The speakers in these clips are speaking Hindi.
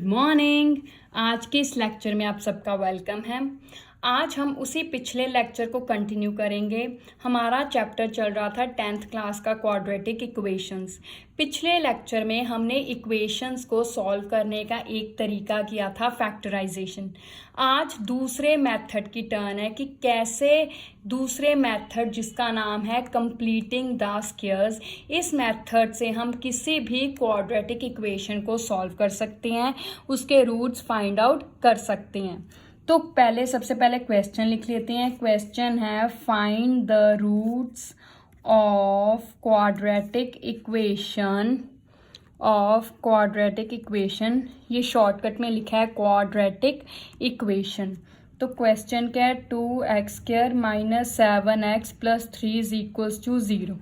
मॉर्निंग। आज के इस लेक्चर में आप सबका वेलकम है। आज हम उसी पिछले लेक्चर को कंटिन्यू करेंगे। हमारा चैप्टर चल रहा था 10th क्लास का क्वाड्रेटिक इक्वेशंस। पिछले लेक्चर में हमने इक्वेशंस को सॉल्व करने का एक तरीका किया था फैक्टराइजेशन। आज दूसरे मेथड की टर्न है कि कैसे दूसरे मेथड जिसका नाम है कंप्लीटिंग द स्क्वायर्स, इस मेथड से हम किसी भी क्वाड्रेटिक इक्वेशन को सॉल्व कर सकते हैं, उसके रूट्स फाइंड आउट कर सकते हैं। तो सबसे पहले क्वेश्चन लिख लेते हैं। क्वेश्चन है find the roots of quadratic equation. ये शॉर्टकट में लिखा है क्वाड्रेटिक इक्वेशन। तो क्वेश्चन क्या है, 2x² - 7x + 3 = 0।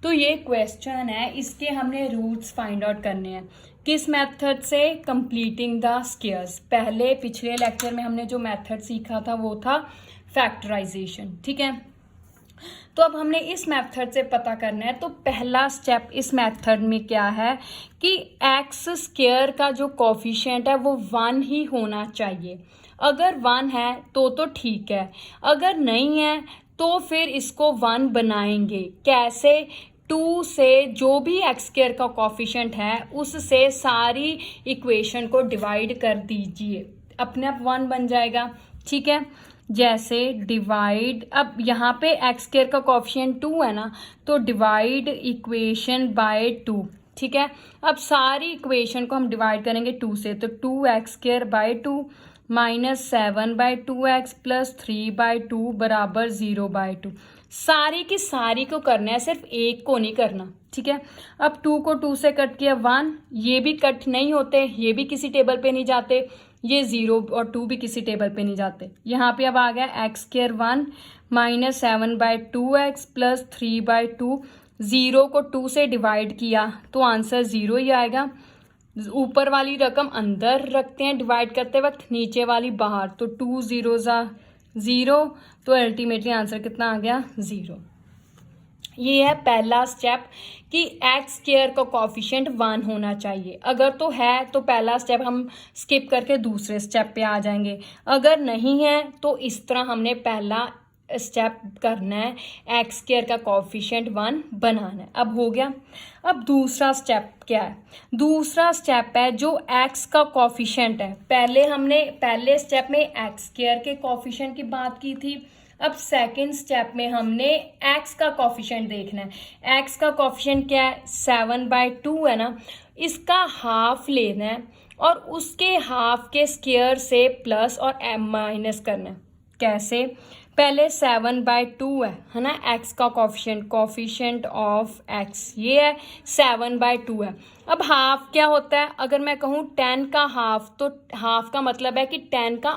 तो ये क्वेश्चन है, इसके हमने रूट्स फाइंड आउट करने हैं। किस मेथड से? Completing the squares. पहले पिछले लेक्चर में हमने जो मेथड सीखा था वो था फैक्टराइजेशन, ठीक है। तो अब हमने इस मेथड से पता करना है। तो पहला स्टेप इस मेथड में क्या है कि x² का जो कोफिशिएंट है वो 1 ही होना चाहिए। अगर 1 है तो ठीक है, अगर नहीं है तो फिर इसको 1 बनाएंगे। कैसे? 2 से जो भी x² का कोफिशिएंट है उससे सारी इक्वेशन को डिवाइड कर दीजिए, अपने आप 1 बन जाएगा, ठीक है। जैसे डिवाइड, अब यहाँ पे x² का कोफिशिएंट 2 है ना, तो डिवाइड इक्वेशन बाय 2, ठीक है। अब सारी इक्वेशन को हम डिवाइड करेंगे 2 से, तो 2x² / 2 -7/2x + 3/2 = 0/2। सारी की सारी को करना है, सिर्फ एक को नहीं करना, ठीक है। अब 2 को 2 से कट किया 1, ये भी कट नहीं होते, ये भी किसी टेबल पे नहीं जाते, ये 0 और 2 भी किसी टेबल पे नहीं जाते। यहाँ पे अब आ गया x² 1 -7/2x + 3/2। 0 को 2 से डिवाइड किया तो आंसर 0 ही आएगा। ऊपर वाली रकम अंदर रखते हैं डिवाइड करते वक्त, नीचे वाली बाहर, तो 2 0 0, तो अल्टीमेटली आंसर कितना आ गया? 0। ये है पहला स्टेप कि x² का कोफिशिएंट 1 होना चाहिए। अगर तो है तो पहला स्टेप हम स्किप करके दूसरे स्टेप पे आ जाएंगे, अगर नहीं है तो इस तरह हमने पहला स्टेप करना है, x² का कोफिशिएंट 1 बनाना है। अब हो गया। अब दूसरा स्टेप क्या है? दूसरा स्टेप है जो x का कोफिशिएंट है। पहले स्टेप में x² के कोफिशिएंट की बात की थी। अब सेकंड स्टेप में हमने x का कोफिशिएंट देखना है। x का कोफिशिएंट क्या है? 7/2 है ना, इसका हाफ लेना है और उसके हाफ के स्क्वायर से प्लस और माइनस करना है। कैसे? पहले 7/2 है ना, x का कोफिशिएंट ऑफ x ये है, 7/2 है। अब हाफ क्या होता है? अगर मैं कहूँ 10 का हाफ, तो हाफ का मतलब है कि 10 का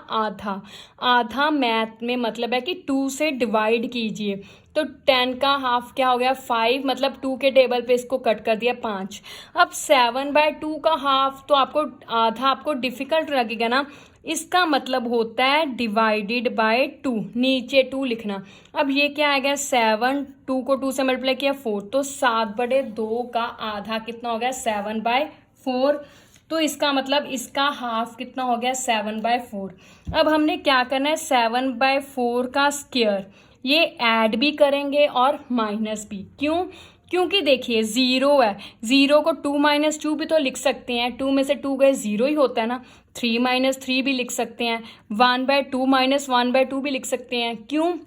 आधा मैथ में मतलब है कि 2 से डिवाइड कीजिए, तो 10 का हाफ क्या हो गया? 5, मतलब 2 के टेबल पे इसको कट कर दिया 5। अब 7/2 का हाफ तो आपको डिफिकल्ट लगेगा ना, इसका मतलब होता है डिवाइडेड बाय 2, नीचे 2 लिखना। अब ये क्या आएगा? 7, 2 को 2 से मल्टीप्लाई किया 4, तो 7/2 का आधा कितना हो गया? 7/4। तो इसका मतलब इसका हाफ कितना हो गया? 7/4। अब हमने क्या करना है? 7/4 का स्क्वायर ये ऐड भी करेंगे और माइनस भी। क्यों? क्योंकि देखिए 0 है, 0 को 2 - 2 भी तो लिख सकते हैं, 2 में से 2 गए 0 ही होता है ना। 3 - 3 भी लिख सकते हैं, 1/2 - 1/2 भी लिख सकते हैं। क्यों?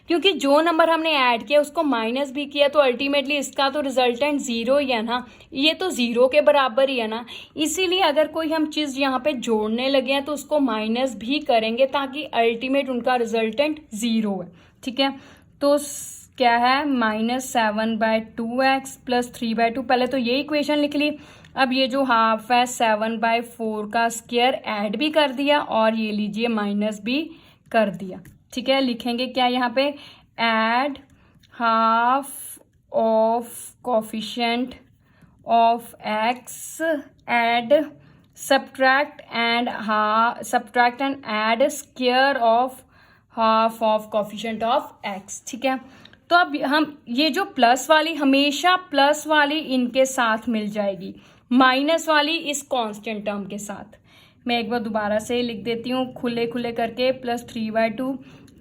क्योंकि जो नंबर हमने ऐड किया उसको माइनस भी किया, तो अल्टीमेटली इसका तो रिजल्टेंट 0 ही है ना, ये तो 0 के बराबर ही है ना। इसीलिए अगर कोई हम चीज़ यहाँ पे जोड़ने लगे हैं तो उसको माइनस भी करेंगे ताकि अल्टीमेट उनका रिजल्टेंट 0 है, ठीक है। तो क्या है? -7/2x + 3/2। पहले तो ये इक्वेशन लिख ली। अब ये जो हाफ है 7/4 का स्क्वायर ऐड भी कर दिया और ये लीजिए माइनस भी कर दिया, ठीक है। लिखेंगे क्या यहाँ पे? Add half of coefficient of x, add subtract and add square of half of coefficient of x, ठीक है। तो अब हम ये जो प्लस वाली, हमेशा प्लस वाली इनके साथ मिल जाएगी, माइनस वाली इस कांस्टेंट टर्म के साथ। मैं एक बार दोबारा से लिख देती हूँ खुले खुले करके, plus 3/2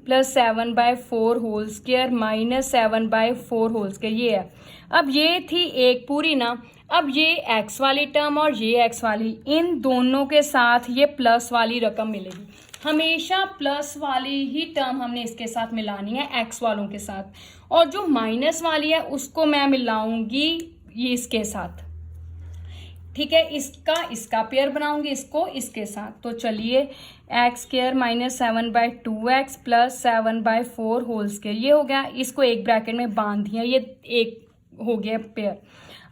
plus 7/4 whole square minus 7/4 whole square, ये है। अब ये थी एक पूरी ना, अब ये एक्स वाली टर्म और ये एक्स वाली, इन दोनों के साथ ये प्लस वाली रकम मिलेगी। हमेशा प्लस वाली ही टर्म हमने इसके साथ मिलानी है एक्स वालों के साथ, और जो माइनस वाली है उसको मैं मिलाऊंगी ये इसके साथ, ठीक है। इसका पेयर बनाऊंगी इसको इसके साथ। तो चलिए X square minus 7/2x plus 7/4 whole square, ये हो गया। इसको एक ब्रैकेट में बांध दिया, ये एक हो गया पेयर।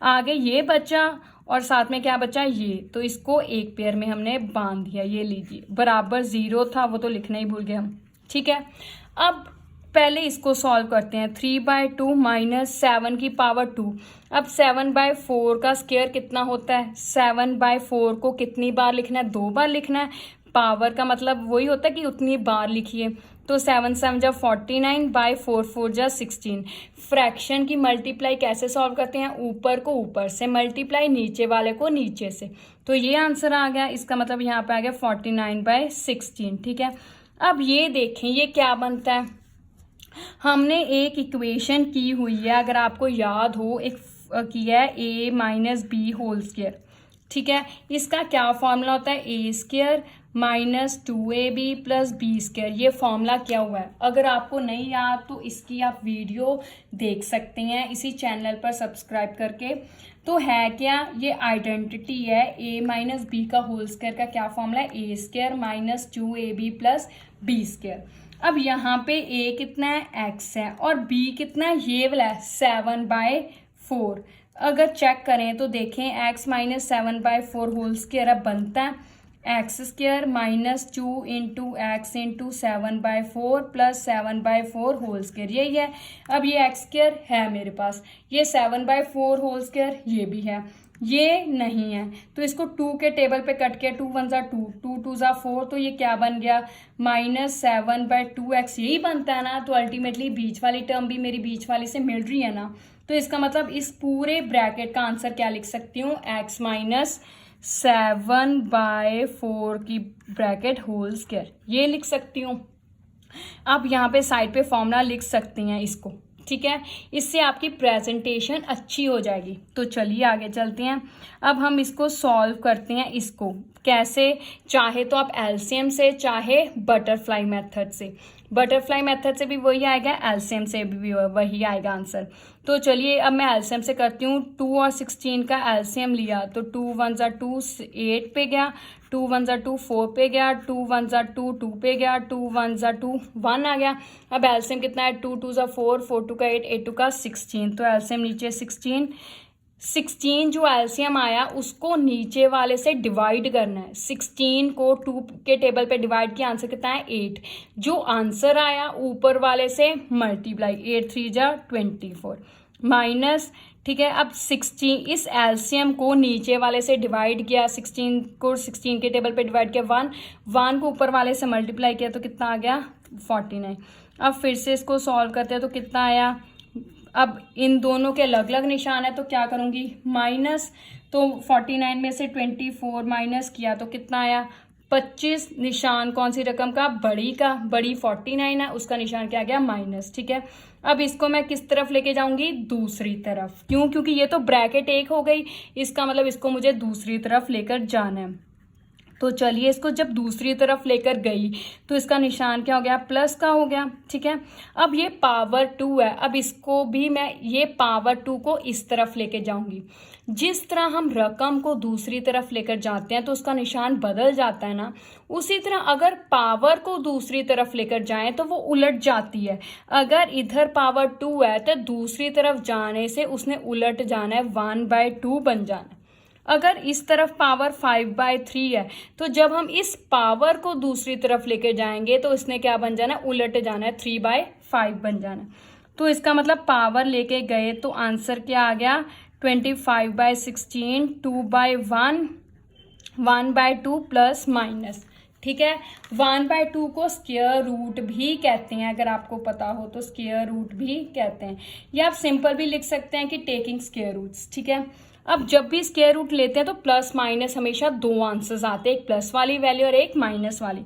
आगे ये बचा और साथ में क्या बचा ये, तो इसको एक पेयर में हमने बांध दिया। ये लीजिए बराबर 0 था, वो तो लिखना ही भूल गए हम, ठीक है। अब पहले इसको सॉल्व करते हैं। 3/2 माइनस 7 की पावर 2। अब 7/4 का स्क्वायर कितना होता है, 7/4 को कितनी बार लिखना है, 2 बार लिखना है। पावर का मतलब वही होता है कि उतनी बार लिखिए। तो 7 7 जा 49 बाई 4 4 जा 16। फ्रैक्शन की मल्टीप्लाई कैसे सॉल्व करते हैं, ऊपर को ऊपर से मल्टीप्लाई, नीचे वाले को नीचे से। तो ये आंसर आ गया, इसका मतलब यहाँ पे आ गया 49/16, ठीक है। अब ये देखें ये क्या बनता है, हमने एक इक्वेशन की हुई है, अगर आपको याद हो, एक किया है a minus B whole square, ठीक है। इसका क्या फॉर्मूला होता है, A square minus 2ab plus B square, ये फॉर्मूला क्या हुआ है। अगर आपको नहीं याद तो इसकी आप वीडियो देख सकते हैं इसी चैनल पर सब्सक्राइब करके। तो है क्या, ये आइडेंटिटी है, a माइनस बी का होल स्क्वायर का क्या फॉर्मूला है, A square minus 2ab plus B square. अब यहाँ पे a कितना है, x है, और b कितना है, ये वाला है 7/4। अगर चेक करें तो देखें x माइनस 7/4 होल स्क्वायर अब बनता है X square minus 2 into X into 7/4 plus 7/4 whole square, यही है। अब ये एक्स स्क्वायर है मेरे पास, ये 7/4 होल स्क्वायर ये भी है, ये नहीं है, तो इसको 2 के टेबल पे कट किया, 2 1 जा 2, 2 2 जा 4, तो ये क्या बन गया माइनस 7/2x, यही बनता है ना। तो अल्टीमेटली बीच वाली टर्म भी मेरी बीच वाली से मिल रही है ना, तो इसका मतलब इस पूरे ब्रैकेट का आंसर क्या लिख सकती हूँ, x माइनस 7/4 की ब्रैकेट होल स्क्वायर, ये लिख सकती हूँ। आप यहाँ पे साइड पे फॉर्मूला लिख सकती हैं इसको, ठीक है। इससे आपकी प्रेजेंटेशन अच्छी हो जाएगी। तो चलिए आगे चलते हैं। अब हम इसको सॉल्व करते हैं। इसको कैसे, चाहे तो आप एलसीएम से, चाहे बटरफ्लाई मेथड से। बटरफ्लाई मेथड से भी वही आएगा, एलसीएम से भी वही आएगा आंसर। तो चलिए अब मैं एलसीएम से करती हूँ। 2 और 16 का एलसीएम लिया तो 2 1 जा 2 8 पे गया, 2 1 जा 2 4 पे गया, 2 1 जा 2 2 पे गया, 2 1 जा 2 1 आ गया। अब एलसीएम कितना है, 2 2 जा 4, 4 2 का 8, 8 2 का 16। तो एलसीएम नीचे 16 जो एलसीएम आया उसको नीचे वाले से डिवाइड करना है। 16 को 2 के टेबल पे डिवाइड किया, आंसर कितना है 8। जो आंसर आया ऊपर वाले से मल्टीप्लाई, 8 3 जा 24 माइनस, ठीक है। अब 16 इस एलसीएम को नीचे वाले से डिवाइड किया, 16 को 16 के टेबल पे डिवाइड किया, 1 को ऊपर वाले से मल्टीप्लाई किया, तो कितना आ गया 49। अब फिर से इसको सॉल्व करते हैं तो कितना आया। अब इन दोनों के अलग अलग निशान है तो क्या करूँगी, माइनस, तो 49 में से 24 माइनस किया तो कितना आया 25। निशान कौन सी रकम का, बड़ी का, बड़ी 49 है, उसका निशान क्या आ गया माइनस, ठीक है। अब इसको मैं किस तरफ लेके जाऊंगी, दूसरी तरफ। क्यों, क्योंकि ये तो ब्रैकेट एक हो गई, इसका मतलब इसको मुझे दूसरी तरफ लेकर जाना है। तो चलिए इसको जब दूसरी तरफ लेकर गई तो इसका निशान क्या हो गया, प्लस का हो गया, ठीक है। अब ये पावर 2 है, अब इसको भी मैं ये पावर 2 को इस तरफ लेके जाऊंगी। जिस तरह हम रकम को दूसरी तरफ लेकर जाते हैं तो उसका निशान बदल जाता है ना, उसी तरह अगर पावर को दूसरी तरफ लेकर जाएं तो वो उलट जाती है। अगर इधर पावर 2 है तो दूसरी तरफ जाने से उसने उलट जाना है, 1/2 बन जाना है। अगर इस तरफ पावर 5/3 है तो जब हम इस पावर को दूसरी तरफ लेके जाएंगे तो इसने क्या बन जाना है, उलट जाना है, 3/5 बन जाना है। तो इसका मतलब पावर लेके गए तो आंसर क्या आ गया 25/16, 2/1, 1/2 प्लस माइनस, ठीक है। 1/2 को स्क्वायर रूट भी कहते हैं, अगर आपको पता हो तो स्क्वायर रूट भी कहते हैं, या आप सिंपल भी लिख सकते हैं कि टेकिंग स्क्वायर रूट्स, ठीक है। अब जब भी स्क्वायर रूट लेते हैं तो प्लस माइनस हमेशा दो आंसर्स आते हैं, एक प्लस वाली वैल्यू और एक माइनस वाली।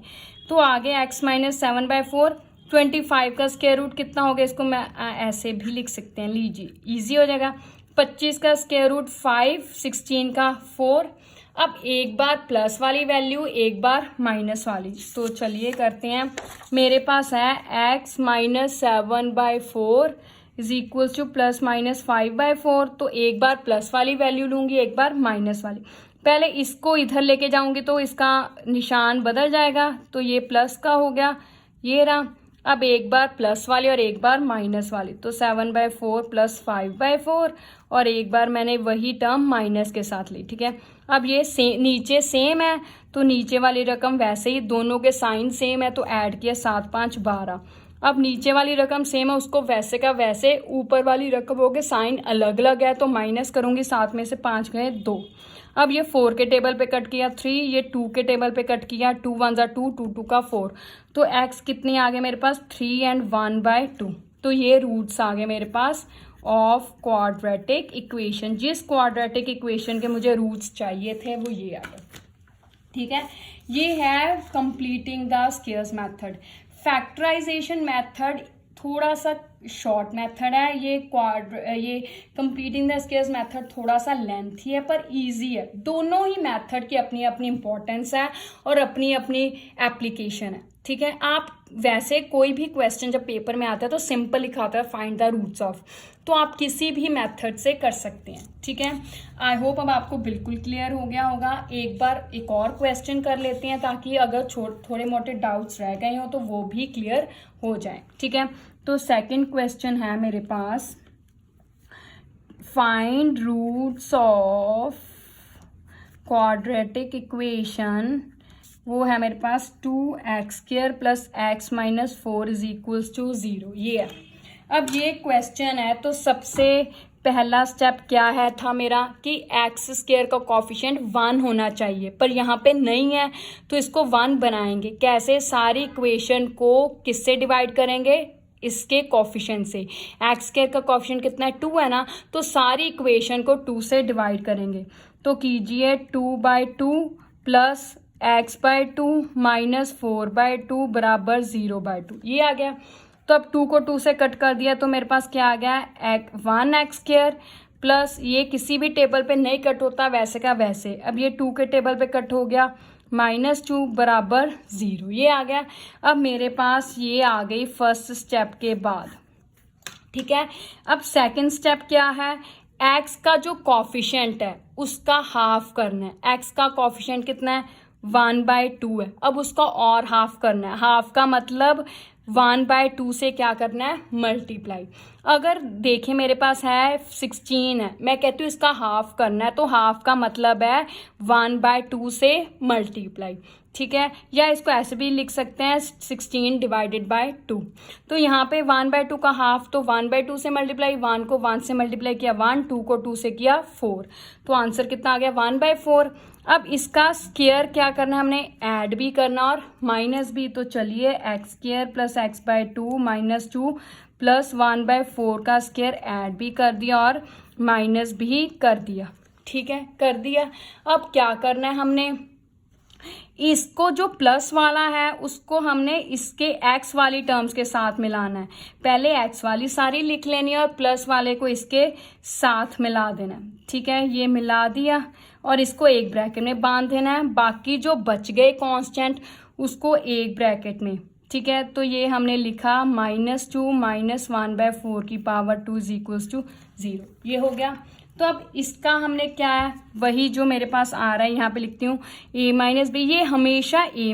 तो आगे x माइनस 7/4, 25 का स्क्वायर रूट कितना हो गया, इसको मैं ऐसे भी लिख सकते हैं, लीजिए इजी हो जाएगा। 25 का स्क्वायर रूट 5, 16 का 4। अब एक बार प्लस वाली वैल्यू, एक बार माइनस वाली। तो चलिए करते हैं। मेरे पास है x minus 7/4 is equals two plus minus 5/4। तो एक बार प्लस वाली वैल्यू लूंगी, एक बार माइनस वाली। पहले इसको इधर लेके जाऊंगी तो इसका निशान बदल जाएगा, तो ये प्लस का हो गया, ये रहा। अब एक बार प्लस वाली और एक बार माइनस वाली, तो 7/4 प्लस 5/4 और एक बार मैंने वही टर्म माइनस के साथ ली, ठीक है। अब ये नीचे सेम है तो नीचे वाली रकम वैसे ही, दोनों के साइन सेम है तो ऐड किया, 7 5 12। अब नीचे वाली रकम सेम है उसको वैसे का वैसे, ऊपर वाली रकम हो गए साइन अलग अलग है तो माइनस करूंगी, 7 में से 5 गए 2। अब ये 4 के टेबल पे कट किया 3, ये 2 के टेबल पे कट किया 2 1 जा 2, 2 2 का 4। तो x कितनी आ गए मेरे पास 3 and 1/2। तो ये रूट्स आ गए मेरे पास ऑफ क्वाड्रेटिक इक्वेशन। जिस क्वाड्रेटिक इक्वेशन के मुझे रूट्स चाहिए थे वो ये आ गए, ठीक है। ये है completing the squares method. Factorization method थोड़ा सा शॉर्ट मेथड है, ये कंप्लीटिंग द स्क्वायर्स मेथड थोड़ा सा लेंथी है पर इजी है। दोनों ही मेथड की अपनी अपनी इंपॉर्टेंस है और अपनी अपनी एप्लीकेशन है, ठीक है। आप वैसे कोई भी क्वेश्चन जब पेपर में आता है तो सिंपल लिखाता है फाइंड द रूट्स ऑफ, तो आप किसी भी मेथड से कर सकते हैं, ठीक है। आई होप अब आपको बिल्कुल क्लियर हो गया होगा। एक बार एक और क्वेश्चन कर लेते हैं ताकि अगर थोड़े मोटे डाउट्स रह गए हो तो वो भी क्लियर हो जाए, ठीक है। तो सेकंड क्वेश्चन है मेरे पास, find roots of quadratic equation. वो है मेरे पास 2x² plus x minus 4 is equals to 0, ये है। अब ये क्वेश्चन है तो सबसे पहला स्टेप क्या है था मेरा कि x² का कोफिशिएंट 1 होना चाहिए, पर यहाँ पे नहीं है तो इसको 1 बनाएंगे कैसे। सारी इक्वेशन को किससे डिवाइड करेंगे, इसके कोफिशिएंट से। x² का कोफिशिएंट कितना है 2 है ना, तो सारी इक्वेशन को 2 से डिवाइड करेंगे। तो कीजिए 2/2 प्लस x/2 माइनस 4/2 बराबर 0/2, ये आ गया। तो अब 2 को 2 से कट कर दिया तो मेरे पास क्या आ गया 1x² प्लस, ये किसी भी टेबल पे नहीं कट होता वैसे का वैसे, अब ये 2 के टेबल पे कट हो गया -2 बराबर 0, ये आ गया। अब मेरे पास ये आ गई फर्स्ट स्टेप के बाद, ठीक है। अब सेकंड स्टेप क्या है, x का जो कोफिशिएंट है उसका हाफ करना है। x का कोफिशिएंट कितना है 1/2 है, अब उसका और हाफ करना है। हाफ का मतलब 1/2 से क्या करना है मल्टीप्लाई। अगर देखें मेरे पास है 16 है, मैं कहती हूँ इसका हाफ करना है तो हाफ का मतलब है 1/2 से मल्टीप्लाई, ठीक है। या इसको ऐसे भी लिख सकते हैं 16 डिवाइडेड बाय 2। तो यहाँ पे 1/2 का हाफ, तो 1/2 से मल्टीप्लाई, 1 को 1 से मल्टीप्लाई किया 1, 2 को 2 से किया 4, तो आंसर कितना आ गया 1/4। अब इसका स्क्वायर क्या करना है, हमने ऐड भी करना और माइनस भी। तो चलिए x² प्लस x/2 -2 प्लस 1/4 का स्क्वायर ऐड भी कर दिया और माइनस भी कर दिया, ठीक है, कर दिया। अब क्या करना है, हमने इसको जो प्लस वाला है उसको हमने इसके x वाली टर्म्स के साथ मिलाना है। पहले x वाली सारी लिख लेनी है और प्लस वाले को इसके साथ मिला देना है, ठीक है। ये मिला दिया और इसको एक ब्रैकेट में बांध देना है, बाकी जो बच गए कांस्टेंट उसको एक ब्रैकेट में, ठीक है। तो ये हमने लिखा -2 माइनस 1/4 की पावर 2 इज इक्वल्स टू 0, ये हो गया। तो अब इसका हमने क्या है, वही जो मेरे पास आ रहा है यहाँ पे लिखती हूँ a - b। ये हमेशा a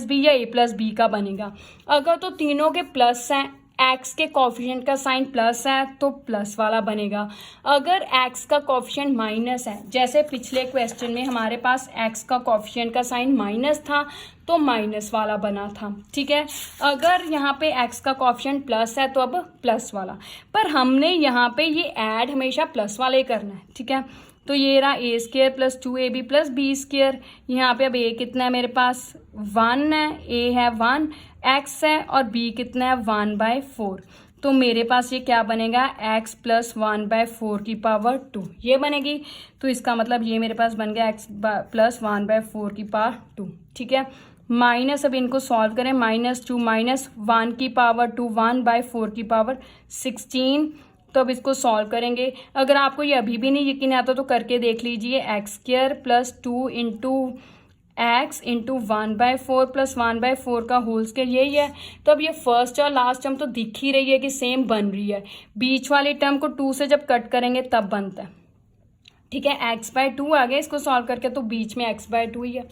- b या a+b का बनेगा। अगर तो तीनों के प्लस हैं, x के कोफिशिएंट का साइन प्लस है तो प्लस वाला बनेगा। अगर x का कोफिशिएंट माइनस है, जैसे पिछले क्वेश्चन में हमारे पास x का कोफिशिएंट का साइन माइनस था तो माइनस वाला बना था, ठीक है। अगर यहाँ पे x का कोफिशिएंट प्लस है तो अब प्लस वाला, पर हमने यहाँ पे ये ऐड हमेशा प्लस वाले करना है, ठीक है। तो ये रहा a² plus 2ab plus b²। यहाँ पे अब a कितना है मेरे पास 1 है, a है 1, x है और b कितना है 1/4। तो मेरे पास ये क्या बनेगा, x प्लस 1/4 की पावर 2 ये बनेगी। तो इसका मतलब ये मेरे पास बन गया x प्लस 1/4 की पावर 2। ठीक है, माइनस, अब इनको सॉल्व करें, -2 माइनस 1 की पावर 2 1/4 की पावर 16। तो अब इसको सॉल्व करेंगे। अगर आपको ये अभी भी नहीं यकीन आता तो करके देख लीजिए, x² plus 2 into x into 1/4 plus 1/4 का होल स्क्वायर यही है। तो अब ये फर्स्ट और लास्ट टर्म तो दिख ही रही है कि सेम बन रही है, बीच वाली टर्म को 2 से जब कट करेंगे तब बनता है। ठीक है, x/2 आ गया इसको सॉल्व करके, तो बीच में x/2 ही है।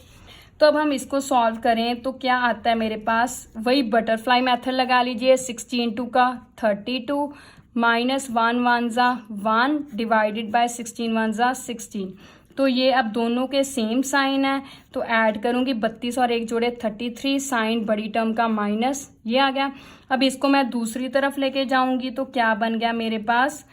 तो अब हम इसको सॉल्व करें तो क्या आता है मेरे पास, वही बटरफ्लाई मेथड लगा लीजिए, 16 2 का 32 माइनस 1 1 जा 1 डिवाइडेड बाय 16 1 जा 16। तो ये अब दोनों के सेम साइन है, तो ऐड करूंगी 32 और 1 जोड़े 33, साइन बड़ी टर्म का माइनस ये आ गया। अब इसको मैं दूसरी तरफ लेके जाऊंगी तो क्या बन गया मेरे पास,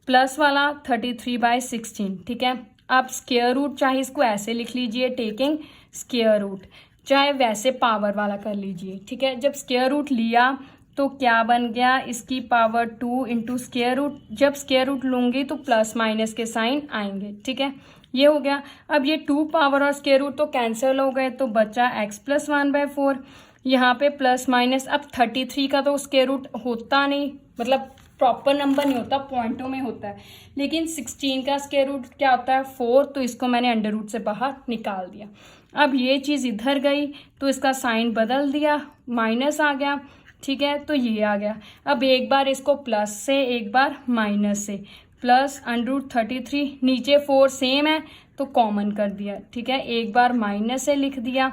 प्लस वाला 33/16। ठीक है, आप स्क्वायर रूट चाहे इसको ऐसे लिख लीजिए टेकिंग स्क्वायर रूट, चाहे वैसे पावर वाला कर लीजिए। ठीक है, जब स्क्वायर रूट लिया तो क्या बन गया, इसकी पावर 2 इंटू स्क्वायर रूट। जब स्क्वायर रूट लूंगी तो प्लस माइनस के साइन आएंगे। ठीक है, ये हो गया। अब ये 2 पावर और स्क्वायर रूट तो कैंसिल हो गए, तो बचा x प्लस 1/4। यहाँ पे प्लस माइनस, अब 33 का तो स्क्वायर रूट होता नहीं, मतलब प्रॉपर नंबर नहीं होता, पॉइंटों में होता है, लेकिन 16 का स्क्वायर रूट क्या होता है 4, तो इसको मैंने अंडर रूट से बाहर निकाल दिया। अब ये चीज़ इधर गई तो इसका साइन बदल दिया, माइनस आ गया। ठीक है, तो ये आ गया। अब एक बार इसको प्लस से, एक बार माइनस से, प्लस √33, नीचे 4 सेम है तो कॉमन कर दिया। ठीक है, एक बार माइनस से लिख दिया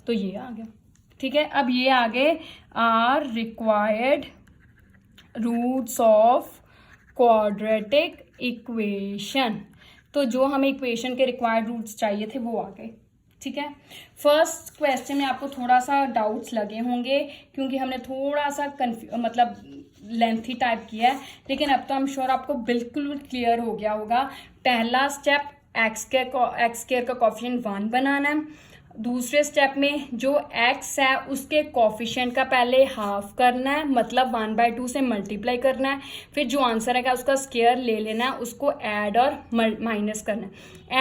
तो ये आ गया। ठीक है, अब ये आगे are required roots of quadratic equation, तो जो हमें इक्वेशन के रिक्वायर्ड रूट्स चाहिए थे वो आ गए। ठीक है, फर्स्ट क्वेश्चन में आपको थोड़ा सा डाउट्स लगे होंगे क्योंकि हमने थोड़ा सा मतलब लेंथी टाइप किया है, लेकिन अब तो हम श्योर आपको बिल्कुल क्लियर हो गया होगा। पहला स्टेप एक्स स्क्वायर का कॉफिशिएंट 1 बनाना है। दूसरे स्टेप में जो x है उसके कॉफिशिएंट का पहले हाफ करना है, मतलब 1/2 से मल्टीप्लाई करना है। फिर जो आंसर है उसका स्क्वायर ले लेना है, उसको ऐड और माइनस करना है।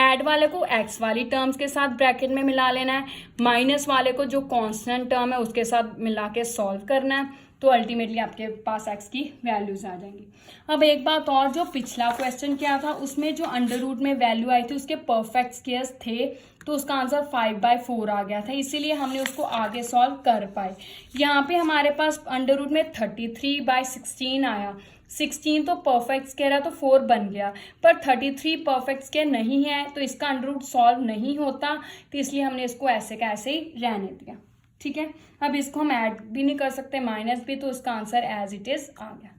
ऐड वाले को x वाली टर्म्स के साथ ब्रैकेट में मिला लेना है, माइनस वाले को जो कांस्टेंट टर्म है उसके साथ मिला के सॉल्व करना है। तो अल्टीमेटली आपके पास x की वैल्यूज आ जाएंगी। अब एक बात और, जो पिछला क्वेश्चन क्या था उसमें जो अंडर रूट में वैल्यू आई थी उसके परफेक्ट स्क्वायर्स थे, तो उसका आंसर 5/4 आ गया था, इसीलिए हमने उसको आगे सॉल्व कर पाए। यहाँ पे हमारे पास अंडर रूट में 33/16 आया, 16 तो परफेक्ट स्क्वायर है तो 4 बन गया, पर 33 परफेक्ट स्क्वायर नहीं है तो इसका अंडर रूट सॉल्व नहीं होता, तो इसलिए हमने इसको ऐसे का ऐसे ही रहने दिया। ठीक है, अब इसको हम ऐड भी नहीं कर सकते, माइनस भी, तो इसका आंसर एज इट इज आ गया।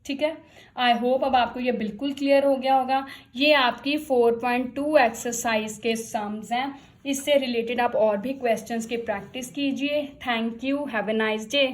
ठीक है, आई होप अब आपको ये बिल्कुल क्लियर हो गया होगा। ये आपकी 4.2 एक्सरसाइज के सम्स हैं, इससे रिलेटेड आप और भी क्वेश्चंस की प्रैक्टिस कीजिए। Thank you, have a nice day.